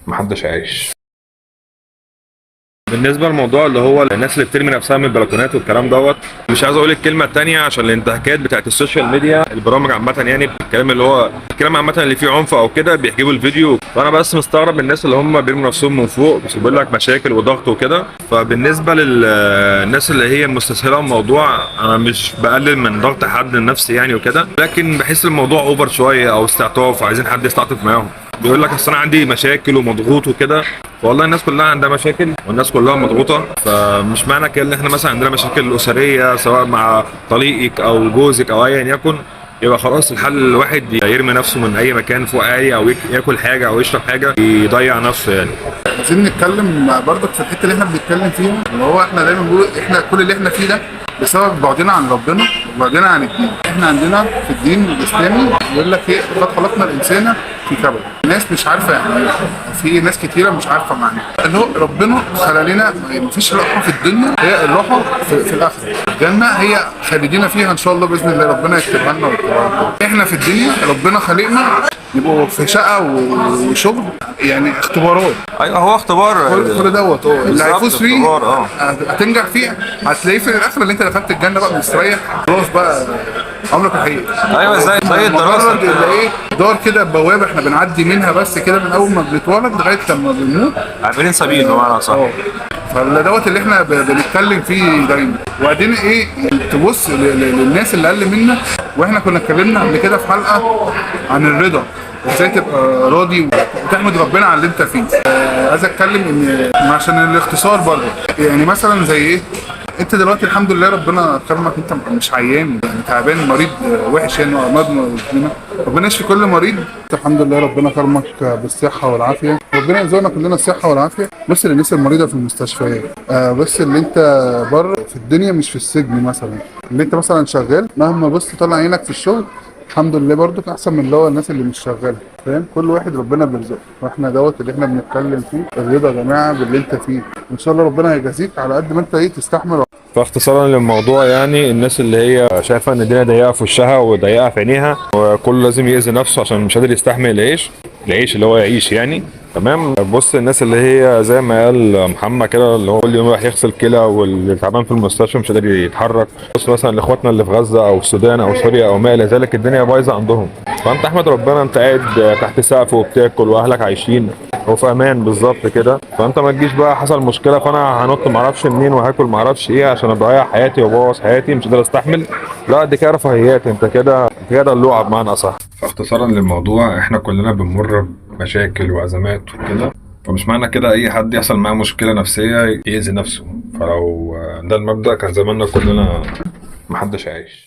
محدش عايش. بالنسبه للموضوع اللي هو الناس اللي بترمي نفسها من البلكونات والكلام دوت، مش عايز اقول الكلمه التانيه عشان الانتهاكات بتاعت السوشيال ميديا، البرامج عامه، يعني الكلام اللي هو الكلام عامه اللي فيه عنف او كده بيحجبوا الفيديو. فانا بس مستغرب من الناس اللي هم بيرموا نفسهم من فوق بس بيقول لك مشاكل وضغط وكده. فبالنسبه للناس اللي هي مستسهله الموضوع، انا مش بقلل من ضغط حد النفسي يعني وكده، لكن بحس الموضوع اوفر شويه او استعطاف، عايزين حد يستعطف معاهم. بيقول لك اصل انا عندي مشاكل ومضغوط وكده. والله الناس كلها عندها مشاكل والناس كلها مضغوطه، فمش معنى كده ان احنا مثلا عندنا مشاكل اسريه سواء مع طليقك او جوزك او ايا يكن يبقى خلاص الحل الواحد يرمي نفسه من اي مكان فوق عالي او ياكل حاجه او يشرب حاجه يضيع نفسه يعني. عايزين نتكلم برضك في الحته اللي احنا بنتكلم فيها، اللي هو احنا دايما بنقول احنا كل اللي احنا فيه ده بسبب بعدنا عن ربنا وبعدنا عن الدين. احنا عندنا في الدين الاسلامي بيقول لك ايه؟ قد خلقنا الانسان في كبد. الناس مش عارفه يعني ايه، في ناس كتيره مش عارفه معناه. اللي هو ربنا خلق لنا مفيش راحه في الدنيا، هي الراحه في الاخره. الجنه هي خالدين فيها ان شاء الله باذن الله، ربنا يكتبها لنا ويكتبها لنا. احنا في الدنيا ربنا خلقنا يبقوا في شقه وشغل، يعني اختبارات. ايوه هو اختبار. كل دوت اللي هيفوز فيه اختبار هتنجح فيه، هتلاقيه في الاخر اللي انت دخلت الجنه بقى مستريح خلاص بقى عمرك الحقيقي. ايوه زي الدراسه اللي ايه دار كده بوابه احنا بنعدي منها بس كده من اول ما بنتولد لغايه لما بنموت، عاملين سبيل بمعنى صح. فالدوت اللي احنا بنتكلم فيه دايما. وبعدين ايه تبص للناس اللي اقل منك، واحنا كنا اتكلمنا قبل كده في حلقه عن الرضا، ازاي تبقى راضي وتحمد ربنا على اللي انت فيه. عايز اتكلم ان عشان الاختصار برضه، يعني مثلا زي ايه، انت دلوقتي الحمد لله ربنا كرمك، انت مش عيان يعني تعبان مريض وحش يعني امراض مزمنه، ربنا يشفي كل مريض. الحمد لله ربنا كرمك بالصحه والعافيه، ربنا يرزقنا كلنا الصحه والعافيه. بس للناس المريضه في المستشفيات، بس اللي انت بره في الدنيا مش في السجن مثلا، اللي انت مثلا شغال مهما بص طلع عينك في الشغل الحمد لله برضك احسن من اللي هو الناس اللي مش شغاله، فاهم؟ كل واحد ربنا بيرزقه، واحنا دوت اللي احنا بنتكلم فيه الرضا يا جماعه باللي انت فيه، وان شاء الله ربنا هيجازيك على قد ما انت ايه تستحمل. فاختصارا للموضوع، يعني الناس اللي هي شايفه ان الدنيا ضيقه في وشها وضيقه في عينيها وكله لازم يأذي نفسه عشان مش قادر يستحمل العيش اللي هو يعيش يعني. تمام. بص الناس اللي هي زي ما قال محمد كده، اللي هو كل يوم رايح يغسل كلى واللي تعبان في المستشفى مش قادر يتحرك. بص مثلا لاخواتنا اللي في غزه او السودان او سوريا او ما الى ذلك، الدنيا بايظه عندهم. فانت احمد ربنا انت قاعد تحت سقف وبتاكل واهلك عايشين وفي امان بالظبط كده. فانت ما تجيش بقى حصل مشكله فانا هنط معرفش منين وهاكل معرفش ايه عشان اضيع حياتي وابوظ حياتي مش قادر استحمل. لا دي كده رفاهيات، انت كده دلوعه بمعنى اصح. فاختصارا للموضوع، احنا كلنا بنمر بمشاكل وازمات وكده، فمش معنى كده اي حد يحصل معاه مشكله نفسيه يأذي نفسه. فلو ده المبدأ كان زماننا كلنا محدش عايش.